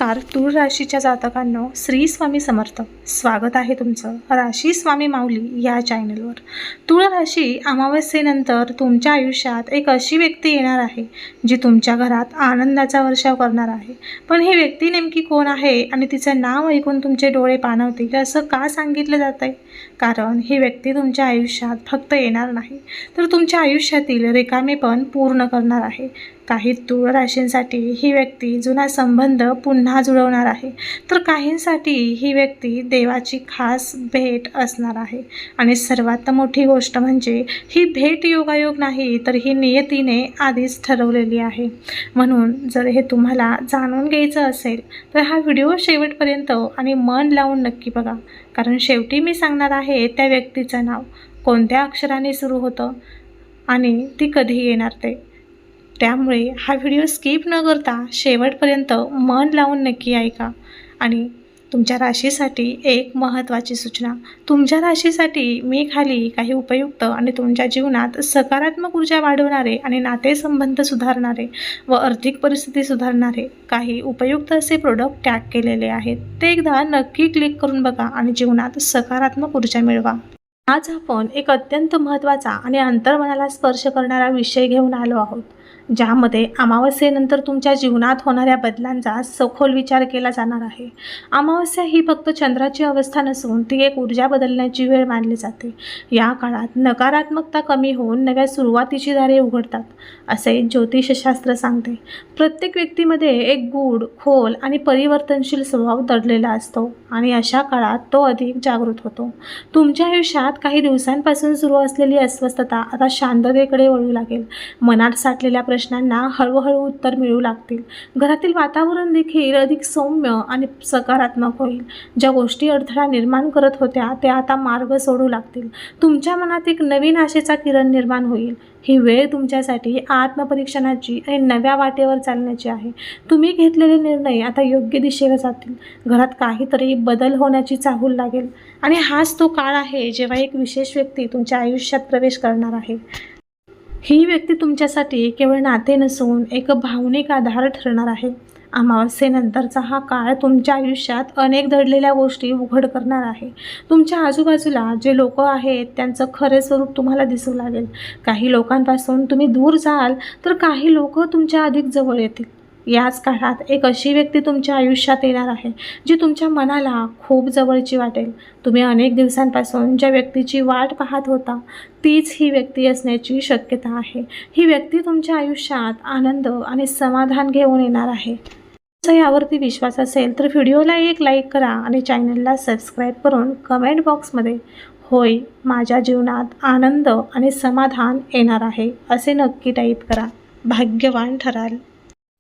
नमस्कार तूळ राशीच्या जातकांनो, श्री स्वामी समर्थ. स्वागत आहे तुमचं राशी स्वामी माऊली या चॅनलवर. तूळ राशी अमावस्येनंतर तुमच्या आयुष्यात एक अशी व्यक्ती येणार आहे जी तुमच्या घरात आनंदाचा वर्षाव करणार आहे. पण ही व्यक्ती नेमकी कोण आहे आणि तिचं नाव ऐकून तुमचे डोळे पाणावतील असं का सांगितलं जात आहे? कारण ही व्यक्ती तुमच्या आयुष्यात फक्त येणार नाही, तर तुमच्या आयुष्यातील रिकामेपण पूर्ण करणार आहे. काही तूळ राशींसाठी ही व्यक्ती जुना संबंध पुन्हा जुळवणार आहे, तर काहींसाठी ही व्यक्ती देवाची खास भेट असणार आहे. आणि सर्वात मोठी गोष्ट म्हणजे ही भेट योगायोग नाही, तर ही नियतीने आधीच ठरवलेली आहे. म्हणून जर हे तुम्हाला जाणून घ्यायचं असेल तर हा व्हिडिओ शेवटपर्यंत आणि मन लावून नक्की बघा. कारण शेवटी मी सांगणार आहे त्या व्यक्तीचं नाव कोणत्या अक्षराने सुरू होतं आणि ती कधी येणार ते. त्यामुळे हा व्हिडिओ स्किप न करता शेवटपर्यंत मन लावून नक्की ऐका. आणि तुमच्या राशीसाठी एक महत्त्वाची सूचना. तुमच्या राशीसाठी मी खाली काही उपयुक्त आणि तुमच्या जीवनात सकारात्मक ऊर्जा वाढवणारे आणि नातेसंबंध सुधारणारे व आर्थिक परिस्थिती सुधारणारे काही उपयुक्त असे प्रोडक्ट टॅग केलेले आहेत. ते एकदा नक्की क्लिक करून बघा आणि जीवनात सकारात्मक ऊर्जा मिळवा. आज आपण एक अत्यंत महत्त्वाचा आणि अंतर्मनाला स्पर्श करणारा विषय घेऊन आलो आहोत, ज्यामध्ये अमावस्येनंतर तुमच्या जीवनात होणाऱ्या बदलांचा सखोल विचार केला जाणार आहे. अमावस्या ही फक्त चंद्राची अवस्था नसून ती एक ऊर्जा बदलण्याची वेळ मानली जाते. या काळात नकारात्मकता कमी होऊन नव्या सुरुवातीची दारे उघडतात असे ज्योतिषशास्त्र सांगते. प्रत्येक व्यक्तीमध्ये एक गूढ, खोल आणि परिवर्तनशील स्वभाव दडलेला असतो आणि अशा काळात तो अधिक जागृत होतो. तुमच्या आयुष्यात काही दिवसांपासून सुरू असलेली अस्वस्थता आता शांततेकडे वळू लागेल. मनात साठलेल्या प्रश्नांना हळूहळू उत्तर मिळू लागतील. घरातील वातावरण देखील अधिक सौम्य आणि सकारात्मक होईल. ज्या गोष्टी अडथळा निर्माण करत होत्या त्या आता मार्ग सोडू लागतील. तुमच्या मनात एक नवीन आशेचा किरण निर्माण होईल. ही वेळ तुमच्यासाठी आत्मपरीक्षणाची आणि नव्या वाटेवर चालण्याची आहे. तुम्ही घेतलेले निर्णय आता योग्य दिशेला जातील. घरात काहीतरी बदल होण्याची चाहूल लागेल आणि हाच तो काळ आहे जेव्हा एक विशेष व्यक्ती तुमच्या आयुष्यात प्रवेश करणार आहे. ही व्यक्ती तुमच्यासाठी केवळ नाते नसून एक भावनिक आधार ठरणार आहे. अमावस्येनंतरचा हा काळ तुमच्या आयुष्यात अनेक दडलेल्या गोष्टी उघड करणार आहे. तुमच्या आजूबाजूला जे लोक आहेत त्यांचं खरे स्वरूप तुम्हाला दिसू लागेल. काही लोकांपासून तुम्ही दूर जाल तर काही लोक तुमच्या अधिक जवळ येतील. याच काळात एक अशी व्यक्ती तुमच्या आयुष्यात येणार आहे जी तुमच्या मनाला खूप जवळची वाटेल. तुम्ही अनेक दिवसांपासून ज्या व्यक्तीची वाट पाहत होता तीच ही व्यक्ती असण्याची शक्यता आहे. ही व्यक्ती तुमच्या आयुष्यात आनंद आणि समाधान घेऊन येणार आहे. जर यावरती विश्वास असेल तर व्हिडिओला एक लाईक करा आणि चॅनलला सबस्क्राईब करून कमेंट बॉक्समध्ये होय माझ्या जीवनात आनंद आणि समाधान येणार आहे असे नक्की टाईप करा. भाग्यवान ठराल.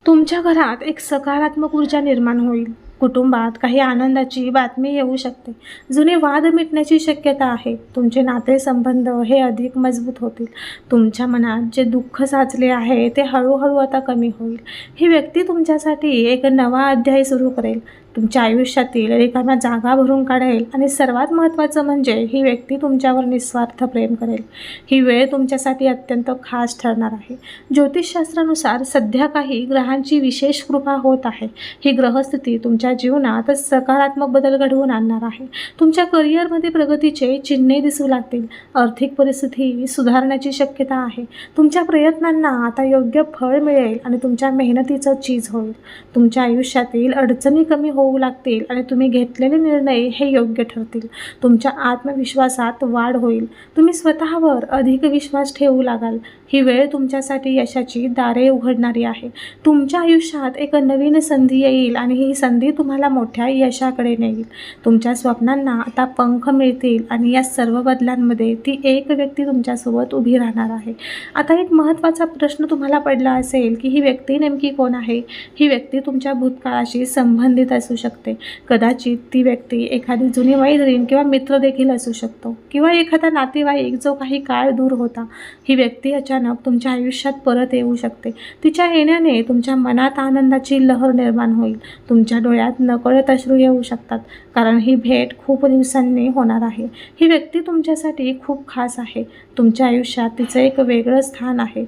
तुमच्या घरात एक सकारात्मक ऊर्जा निर्माण होईल. कुटुंबात काही आनंदाची बातमी येऊ शकते. जुने वाद मिटण्याची शक्यता आहे. तुमचे नातेसंबंध हे अधिक मजबूत होतील. तुमच्या मनात जे दुःख साचले आहे ते हळूहळू आता कमी होईल. ही व्यक्ती तुमच्यासाठी एक नवा अध्याय सुरू करेल. तुमच्या आयुष्यातील रिकाम्या जागा भरून काढेल आणि सर्वात महत्त्वाचं म्हणजे ही व्यक्ती तुमच्यावर निस्वार्थ प्रेम करेल. ही वेळ तुमच्यासाठी अत्यंत खास ठरणार आहे. ज्योतिषशास्त्रानुसार सध्या काही ग्रहांची विशेष कृपा होत आहे. ही ग्रहस्थिती तुमच्या जीवनात सकारात्मक बदल घडवून आणणार आहे. तुमच्या करिअरमध्ये प्रगतीचे चिन्हे दिसू लागतील. आर्थिक परिस्थिती सुधारण्याची शक्यता आहे. तुमच्या प्रयत्नांना आता योग्य फळ मिळेल आणि तुमच्या मेहनतीचं चीज होईल. तुमच्या आयुष्यातील अडचणी कमी होऊ लागतील आणि तुम्ही घेतलेले निर्णय हे योग्य ठरतील. तुमच्या आत्मविश्वासात वाढ होईल. तुम्ही स्वतःवर अधिक विश्वास ठेवू लागाल. ही वेळ तुमच्यासाठी यशाची दारे उघडणारी आहे. तुमच्या आयुष्यात एक नवीन संधी येईल आणि ही संधी तुम्हाला मोठ्या यशाकडे नेईल. तुमच्या स्वप्नांना आता पंख मिळतील आणि या सर्व बदलांमध्ये ती एक व्यक्ती तुमच्यासोबत उभी राहणार आहे. आता एक महत्त्वाचा प्रश्न तुम्हाला पडला असेल की ही व्यक्ती नेमकी कोण आहे? ही व्यक्ती तुमच्या भूतकाळाशी संबंधित असू शकते. कदाचित ती व्यक्ती एखादी जुनी मैत्रीण किंवा मित्र देखील असू शकतो किंवा एखादा नातेवाईक जो काही काळ दूर होता. ही व्यक्ती अचानक तुमच्या आयुष्यात परत येऊ शकते. तिच्या येण्याने तुमच्या मनात आनंदाची लहर निर्माण होईल. तुमच्या डोळ्यात नकळत अश्रू येऊ शकतात कारण ही भेट खूप दिवसांनी होणार आहे. ही व्यक्ती तुमच्यासाठी खूप खास आहे. तुमच्या आयुष्यात तिचं एक वेगळं स्थान आहे.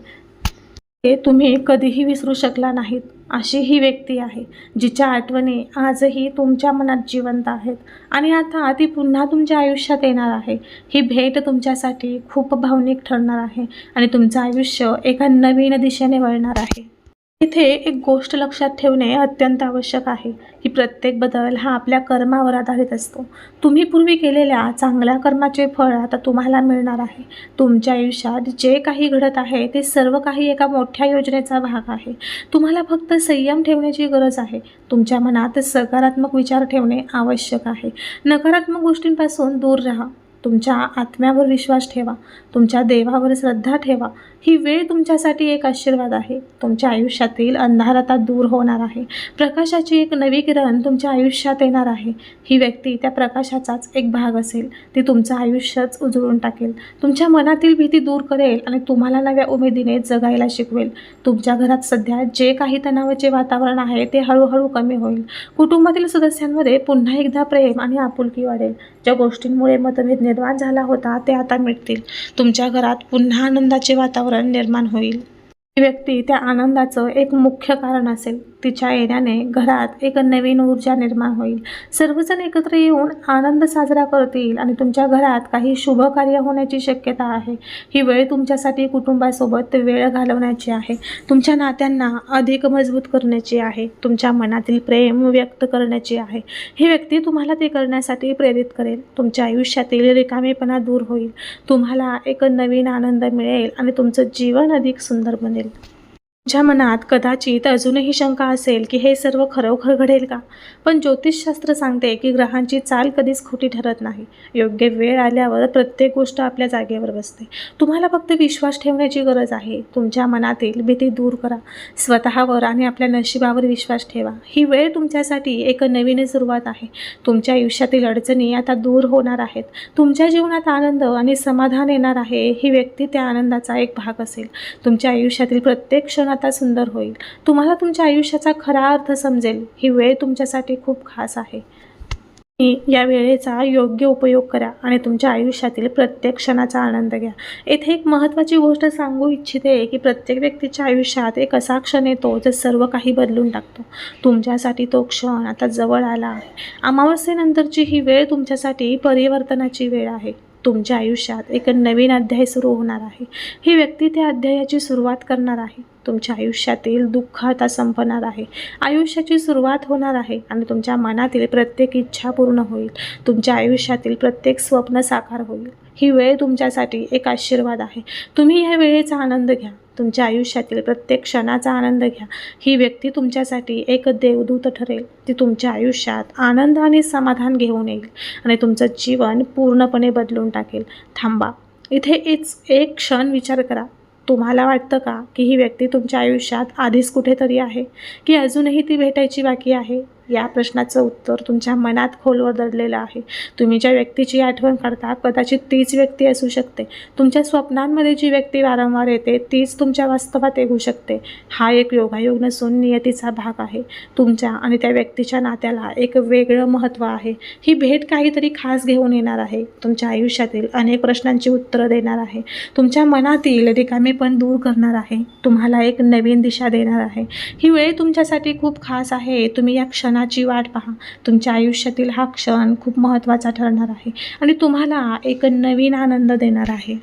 ते तुम्ही कधीही विसरू शकला नाहीत अशी ही व्यक्ती आहे, जिच्या आठवणी आजही तुमच्या मनात जिवंत आहेत आणि आता ती पुन्हा तुमच्या आयुष्यात येणार आहे. ही भेट तुमच्यासाठी खूप भावनिक ठरणार आहे आणि तुमचं आयुष्य एका नवीन दिशेने वळणार आहे. इथे एक गोष्ट लक्षात ठेवणे अत्यंत आवश्यक आहे की प्रत्येक बदल हा आपल्या कर्मावर आधारित असतो. तुम्ही पूर्वी केलेल्या चांगल्या कर्माचे फळ आता तुम्हाला मिळणार आहे. तुमच्या आयुष्यात जे काही घडत आहे ते सर्व काही एका मोठ्या योजनेचा भाग आहे. तुम्हाला फक्त संयम ठेवण्याची गरज आहे. तुमच्या मनात सकारात्मक विचार ठेवणे आवश्यक आहे. नकारात्मक गोष्टींपासून दूर राहा. तुमच्या आत्म्यावर विश्वास ठेवा. तुमच्या देवावर श्रद्धा ठेवा. ही वेळ तुमच्यासाठी एक आशीर्वाद आहे. तुमच्या आयुष्यातील अंधार आता दूर होणार आहे. प्रकाशाची एक नवी किरण तुमच्या आयुष्यात येणार आहे. ही व्यक्ती त्या प्रकाशाचाच एक भाग असेल. ती तुमचं आयुष्यच उजळून टाकेल. तुमच्या मनातील भीती दूर करेल आणि तुम्हाला नव्या उमेदीने जगायला शिकवेल. तुमच्या घरात सध्या जे काही तणावाचे वातावरण आहे ते हळूहळू कमी होईल. कुटुंबातील सदस्यांमध्ये पुन्हा एकदा प्रेम आणि आपुलकी वाढेल. ज्या गोष्टींमुळे मतभेद निर्माण झाला होता ते आता मिटतील. तुमच्या घरात पुन्हा आनंदाचे वातावरण निर्माण होईल. ही व्यक्ती त्या आनंदाचं एक मुख्य कारण असेल. तिच्या येण्याने घरात एक नवीन ऊर्जा निर्माण होईल. सर्वजण एकत्र येऊन आनंद साजरा करतील आणि तुमच्या घरात काही शुभ कार्य होण्याची शक्यता आहे. ही वेळ तुमच्यासाठी कुटुंबासोबत वेळ घालवण्याची आहे. तुमच्या नात्यांना अधिक मजबूत करण्याची आहे. तुमच्या मनातील प्रेम व्यक्त करण्याची आहे. ही व्यक्ती तुम्हाला ते करण्यासाठी प्रेरित करेल. तुमच्या आयुष्यातील रिकामेपणा दूर होईल. तुम्हाला एक नवीन आनंद मिळेल आणि तुमचं जीवन अधिक सुंदर बनेल. तुमच्या मनात कदाचित अजूनही शंका असेल की हे सर्व खरोखर घडेल का? पण ज्योतिषशास्त्र सांगते की ग्रहांची चाल कधीच खोटी ठरत नाही. योग्य वेळ आल्यावर प्रत्येक गोष्ट आपल्या जागेवर बसते. तुम्हाला फक्त विश्वास ठेवण्याची गरज आहे. तुमच्या मनातील भीती दूर करा. स्वतःवर आणि आपल्या नशिबावर विश्वास ठेवा. ही वेळ तुमच्यासाठी एक नवीन सुरुवात आहे. तुमच्या आयुष्यातील अडचणी आता दूर होणार आहेत. तुमच्या जीवनात आनंद आणि समाधान येणार आहे. ही व्यक्ती त्या आनंदाचा एक भाग असेल. तुमच्या आयुष्यातील प्रत्येक क्षण आता सुंदर होईल. तुम्हाला तुमच्या आयुष्याचा खरा अर्थ समजेल. ही वेळ तुमच्यासाठी खूप खास आहे. या वेळेचा योग्य उपयोग करा आणि तुमच्या आयुष्यातील प्रत्येक क्षणाचा आनंद घ्या. येथे एक महत्त्वाची गोष्ट सांगू इच्छिते की प्रत्येक व्यक्तीच्या आयुष्यात एक असा क्षण येतो जो सर्व काही बदलून टाकतो. तुमच्यासाठी तो क्षण आता जवळ आला आहे. अमावस्येनंतरची ही वेळ तुमच्यासाठी परिवर्तनाची वेळ आहे. तुमच्या आयुष्यात एक नवीन अध्याय सुरू होणार आहे. ही व्यक्ती त्या अध्यायाची सुरुवात करणार आहे. तुमच्या आयुष्यातील दुःख आता संपणार आहे. आयुष्याची सुरुवात होणार आहे आणि तुमच्या मनातील प्रत्येक इच्छा पूर्ण होईल. तुमच्या आयुष्यातील प्रत्येक स्वप्न साकार होईल. ही वेळ तुमच्यासाठी एक आशीर्वाद आहे. तुम्ही या वेळेचा आनंद घ्या. तुमच्या आयुष्यातील प्रत्येक क्षणाचा आनंद घ्या. ही व्यक्ती तुमच्यासाठी एक देवदूत ठरेल. ती तुमच्या आयुष्यात आनंद आणि समाधान घेऊन येईल आणि तुमचं जीवन पूर्णपणे बदलून टाकेल. थांबा. इथे एक क्षण विचार करा. तुम्हाला वाटतं का की ही व्यक्ती तुमच्या आयुष्यात आधीच कुठेतरी आहे की अजूनही ती भेटायची बाकी आहे? या प्रश्नाचं उत्तर तुमच्या मनात खोलवर दडलेलं आहे. तुम्ही ज्या व्यक्तीची आठवण काढता कदाचित तीच व्यक्ती असू शकते. तुमच्या स्वप्नांमध्ये जी व्यक्ती वारंवार येते तीच तुमच्या वास्तवात येऊ शकते. हा एक योगायोग नसून नियतीचा भाग आहे. तुमच्या आणि त्या व्यक्तीच्या नात्याला एक वेगळं महत्त्व आहे. ही भेट काहीतरी खास घेऊन येणार आहे. तुमच्या आयुष्यातील अनेक प्रश्नांची उत्तरं देणार आहे. तुमच्या मनातील रिकामेपण दूर करणार आहे. तुम्हाला एक नवीन दिशा देणार आहे. ही वेळ तुमच्यासाठी खूप खास आहे. तुम्ही या क्षणाची वाट पहा. तुमच्या आयुष्यातील हा क्षण खूप महत्त्वाचा ठरणार आहे आणि तुम्हाला एक नवीन आनंद देणार आहे.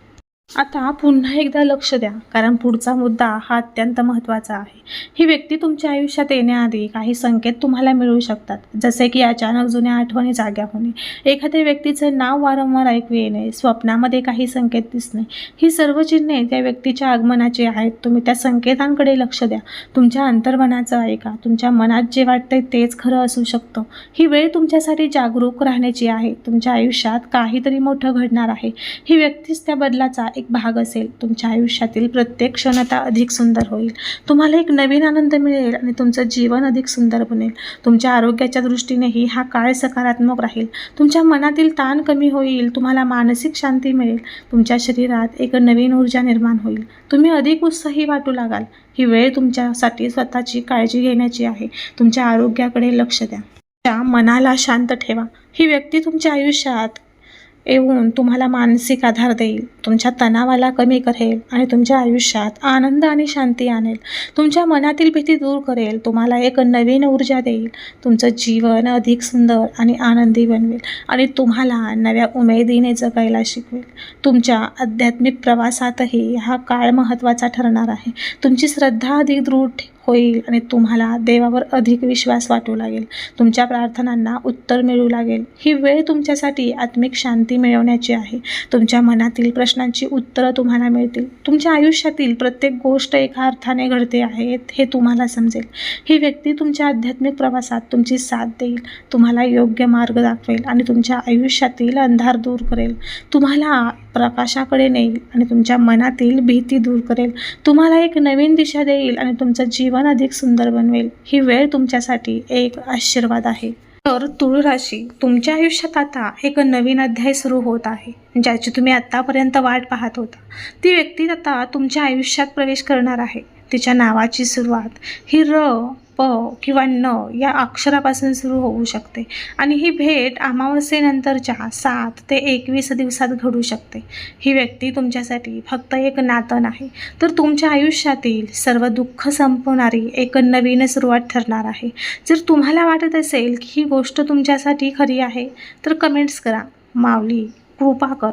आता पुन्हा एकदा लक्ष द्या, कारण पुढचा मुद्दा हा अत्यंत महत्त्वाचा आहे. ही व्यक्ती तुमच्या आयुष्यात येण्याआधी काही संकेत तुम्हाला मिळू शकतात, जसे की अचानक जुन्या आठवणी जाग्या होणे, एखाद्या व्यक्तीचं नाव वारंवार ऐकू येणे, स्वप्नामध्ये काही संकेत दिसणे. ही सर्व चिन्हे त्या व्यक्तीच्या आगमनाची आहेत. तुम्ही त्या संकेतांकडे लक्ष द्या. तुमच्या अंतर्मनाचं ऐका. तुमच्या मनात जे वाटतंय तेच खरं असू शकतं. ही वेळ तुमच्यासाठी जागरूक राहण्याची आहे. तुमच्या आयुष्यात काहीतरी मोठं घडणार आहे. ही व्यक्तीच त्या बदलाचा एक भाग असेल. तुमच्या आयुष्यातील प्रत्येक क्षण आता अधिक सुंदर होईल. तुम्हाला एक नवीन आनंद मिळेल आणि तुमचं जीवन अधिक सुंदर बनेल. तुमच्या आरोग्याच्या दृष्टीनेही हा काळ सकारात्मक राहील. तुमच्या मनातील ताण कमी होईल. तुम्हाला मानसिक शांती मिळेल. तुमच्या शरीरात एक नवीन ऊर्जा निर्माण होईल. तुम्ही अधिक उत्साही वाटू लागाल. ही वेळ तुमच्यासाठी स्वतःची काळजी घेण्याची आहे. तुमच्या आरोग्याकडे लक्ष द्या. तुमच्या मनाला शांत ठेवा. ही व्यक्ती तुमच्या आयुष्यात येऊन तुम्हाला मानसिक आधार देईल, तुमच्या तणावाला कमी करेल आणि तुमच्या आयुष्यात आनंद आणि शांती आणेल. तुमच्या मनातील भीती दूर करेल, तुम्हाला एक नवीन ऊर्जा देईल, तुमचं जीवन अधिक सुंदर आणि आनंदी बनवेल आणि तुम्हाला नव्या उमेदीने जगायला शिकवेल. तुमच्या आध्यात्मिक प्रवासातही हा काळ महत्त्वाचा ठरणार आहे. तुमची श्रद्धा अधिक दृढ होईल आणि तुम्हाला देवावर अधिक विश्वास वाटू लागेल. तुमच्या प्रार्थनांना उत्तर मिळू लागेल. ही वेळ तुमच्यासाठी आत्मिक शांती मिळवण्याची आहे. तुमच्या मनातील प्रश्नांची उत्तरं तुम्हाला मिळतील. तुमच्या आयुष्यातील प्रत्येक गोष्ट एका अर्थाने घडते आहे हे तुम्हाला समजेल. ही व्यक्ती तुमच्या आध्यात्मिक प्रवासात तुमची साथ देईल, तुम्हाला योग्य मार्ग दाखवेल आणि तुमच्या आयुष्यातील अंधार दूर करेल, तुम्हाला प्रकाशाकडे नेईल आणि तुमच्या मनातील भीती दूर करेल, तुम्हाला एक नवीन दिशा देईल आणि तुमचं जीवन अधिक सुंदर बनवेल. ही वेळ तुमच्यासाठी एक आशीर्वाद आहे. तर तुळ राशी, तुमच्या आयुष्यात आता एक नवीन अध्याय सुरू होत आहे, ज्याची तुम्ही आत्तापर्यंत वाट पाहत होता. ती व्यक्ती आता तुमच्या आयुष्यात प्रवेश करणार आहे. तिच्या नावाची सुरुवात ही र, प किंवा न या अक्षरापासून सुरू होऊ शकते आणि ही भेट अमावस्येनंतरच्या 7 ते 21 दिवसात घडू शकते. ही व्यक्ती तुमच्यासाठी फक्त एक नातं नाही, तर तुमच्या आयुष्यातील सर्व दुःख संपवणारी एक नवीन सुरुवात ठरणार आहे. जर तुम्हाला वाटत असेल की ही गोष्ट तुमच्यासाठी खरी आहे, तर कमेंट्स करा, माऊली कृपा कर.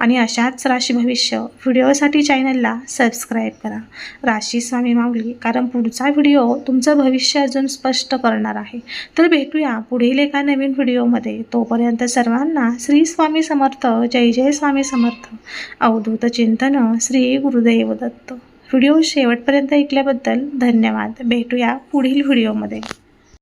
आणि अशाच राशी भविष्य व्हिडिओसाठी चॅनलला सबस्क्राईब करा. राशी स्वामी माऊली, कारण पुढचा व्हिडिओ तुमचं भविष्य अजून स्पष्ट करणार आहे. तर भेटूया पुढील एका नवीन व्हिडिओमध्ये. तोपर्यंत सर्वांना श्री स्वामी समर्थ. जय जय स्वामी समर्थ. अवधूत चिंतन श्री गुरुदेव दत्त. व्हिडिओ शेवटपर्यंत ऐकल्याबद्दल धन्यवाद. भेटूया पुढील व्हिडिओमध्ये.